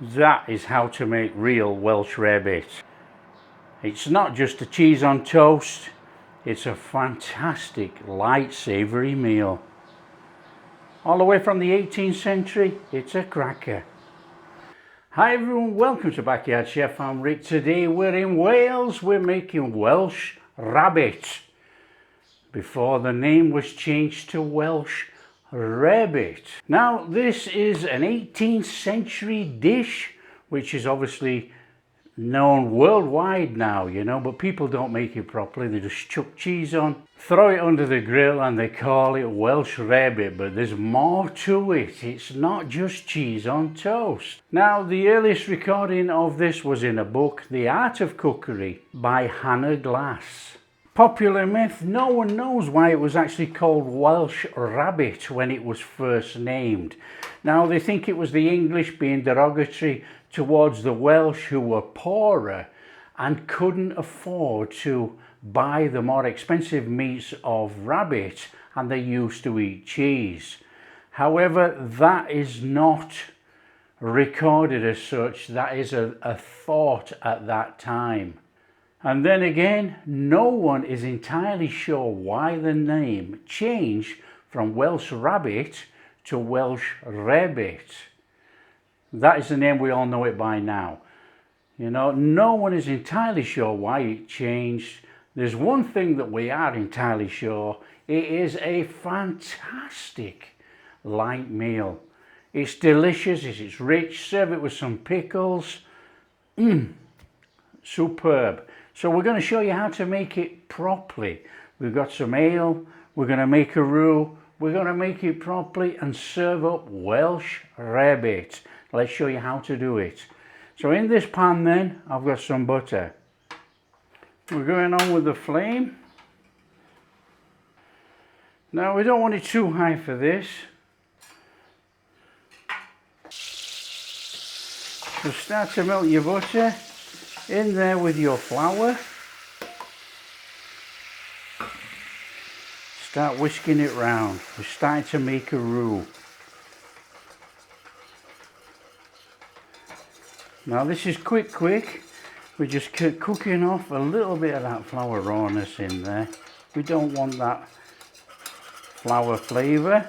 That is how to make real Welsh Rarebit. It's not just a cheese on toast, it's a fantastic light savoury meal. All the way from the 18th century, it's a cracker. Hi everyone, welcome to Backyard Chef. I'm Rick. Today we're in Wales, we're making Welsh Rabbit. Before the name was changed to Welsh Rarebit. Now this is an 18th century dish which is obviously known worldwide now, you know, but people don't make it properly. They just chuck cheese on, throw it under the grill and they call it Welsh Rarebit, but there's more to it. It's not just cheese on toast. Now the earliest recording of this was in a book, The Art of Cookery by Hannah Glasse. Popular myth, no one knows why it was actually called Welsh Rabbit when it was first named. Now they think it was the English being derogatory towards the Welsh who were poorer and couldn't afford to buy the more expensive meats of rabbit, and they used to eat cheese. However, that is not recorded as such. That is a thought at that time. And then again, no one is entirely sure why the name changed from Welsh Rabbit to Welsh Rarebit. That is the name, we all know it by now. You know, no one is entirely sure why it changed. There's one thing that we are entirely sure: it is a fantastic light meal. It's delicious, it's rich, serve it with some pickles. Superb. So we're going to show you how to make it properly. We've got some ale, we're going to make a roux, we're going to make it properly and serve up Welsh Rarebit. Let's show you how to do it. So in this pan then, I've got some butter. We're going on with the flame. Now we don't want it too high for this. So start to melt your butter. In there with your flour. Start whisking it round. We're starting to make a roux. Now this is quick. We're just cooking off a little bit of that flour rawness in there. We don't want that flour flavour.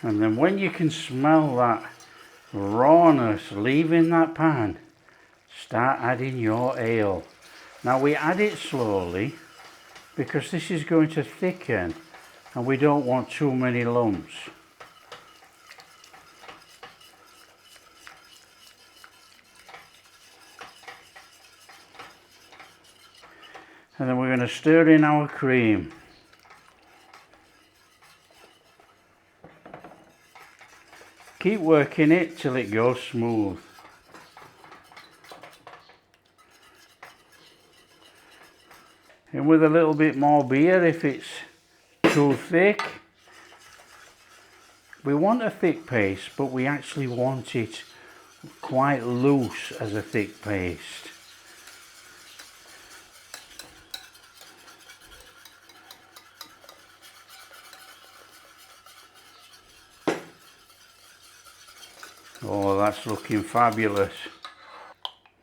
And then when you can smell that rawness leaving that pan, start adding your ale. Now we add it slowly because this is going to thicken and we don't want too many lumps. And then we're going to stir in our cream. Keep working it till it goes smooth. And with a little bit more beer if it's too thick. We want a thick paste, but we actually want it quite loose as a thick paste. Oh, that's looking fabulous.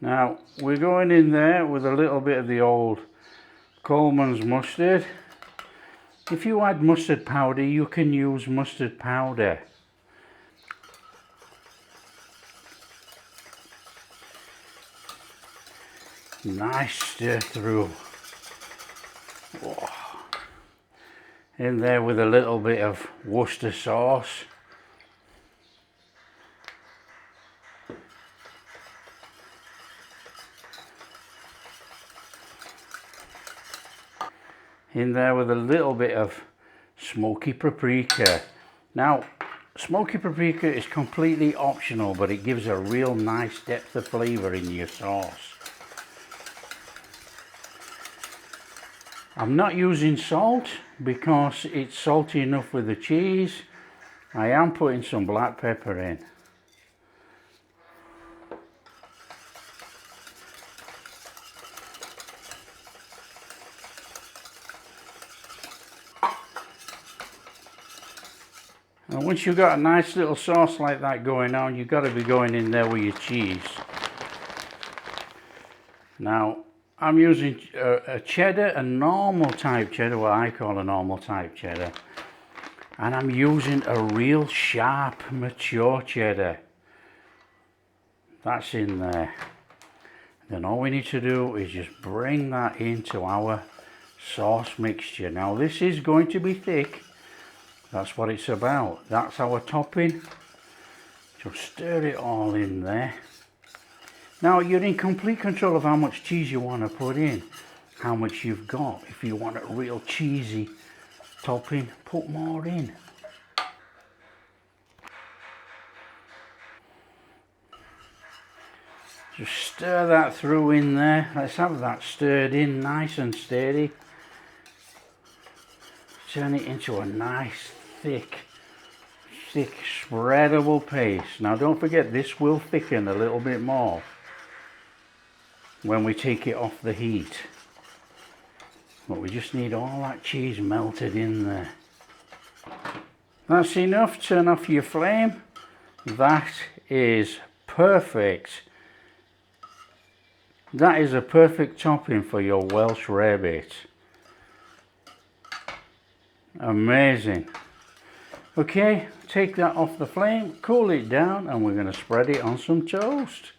Now we're going in there with a little bit of the old Coleman's mustard. If you add mustard powder, you can use mustard powder. Nice stir through. Oh. In there with a little bit of Worcestershire sauce. In there with a little bit of smoky paprika. Now, smoky paprika is completely optional, but it gives a real nice depth of flavour in your sauce. I'm not using salt because it's salty enough with the cheese. I am putting some black pepper in. And once you've got a nice little sauce like that going on, you've got to be going in there with your cheese. Now, I'm using a cheddar, a normal type cheddar, what I call a normal type cheddar. And I'm using a real sharp, mature cheddar. That's in there. Then all we need to do is just bring that into our sauce mixture. Now this is going to be thick. That's what it's about. That's our topping. Just stir it all in there. Now you're in complete control of how much cheese you want to put in, how much you've got. If you want a real cheesy topping, put more in. Just stir that through in there. Let's have that stirred in nice and steady. Turn it into a nice thick spreadable paste. Now don't forget, this will thicken a little bit more when we take it off the heat. But we just need all that cheese melted in there. That's enough. Turn off your flame. That is perfect. That is a perfect topping for your Welsh Rarebit. Amazing. Okay, take that off the flame, cool it down, and we're going to spread it on some toast.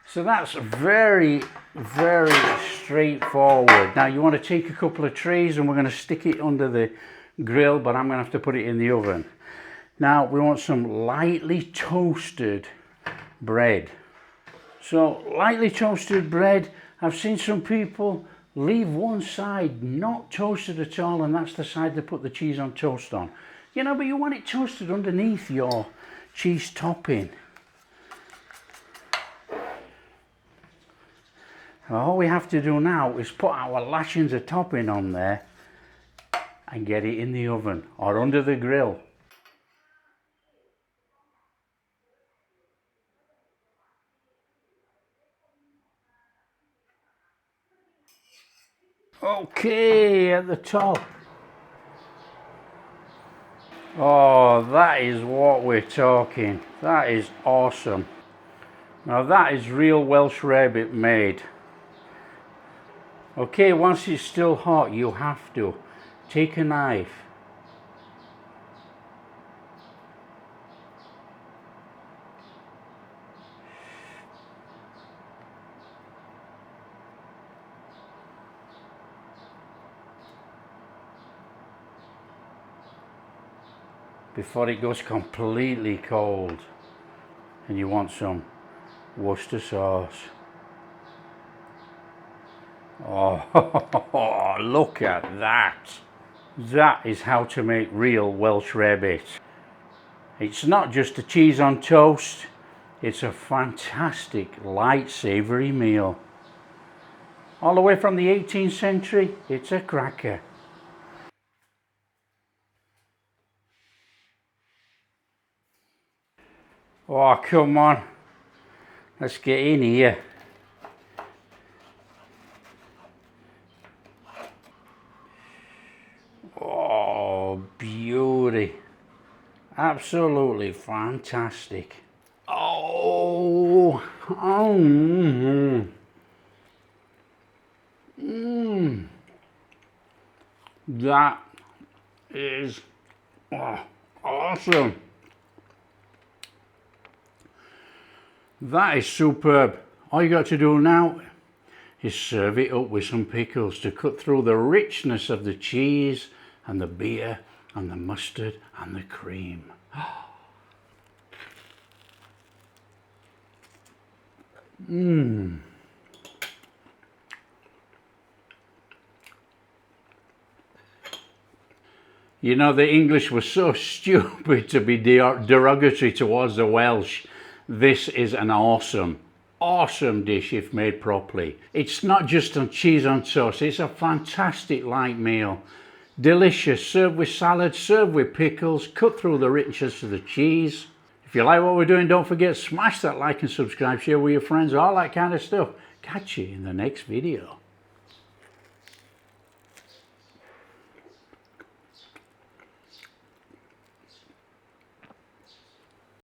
So that's very, very straightforward. Now you want to take a couple of trays and we're going to stick it under the grill, but I'm going to have to put it in the oven. Now we want some lightly toasted bread. So lightly toasted bread, I've seen some people leave one side not toasted at all, and that's the side they put the cheese on toast on. You know, but you want it toasted underneath your cheese topping. All we have to do now is put our lashings of topping on there and get it in the oven or under the grill. Okay, at the top. Oh, that is what we're talking. That is awesome. Now that is real Welsh Rarebit made. Okay, once it's still hot, you have to take a knife. Before it goes completely cold. And you want some Worcestershire sauce. Oh, look at that. That is how to make real Welsh Rarebit. It's not just a cheese on toast, it's a fantastic light savoury meal. All the way from the 18th century, it's a cracker. Oh, come on. Let's get in here. Oh, beauty. Absolutely fantastic. Oh, that is awesome. That is superb. All you got to do now is serve it up with some pickles to cut through the richness of the cheese and the beer and the mustard and the cream. You know, the English were so stupid to be derogatory towards the Welsh. This is an awesome dish if made properly. It's not just on cheese on toast, it's a fantastic light meal. Delicious, served with salad, served with pickles, cut through the richness of the cheese. If you like what we're doing, don't forget, smash that like and subscribe, share with your friends, all that kind of stuff. Catch you in the next video.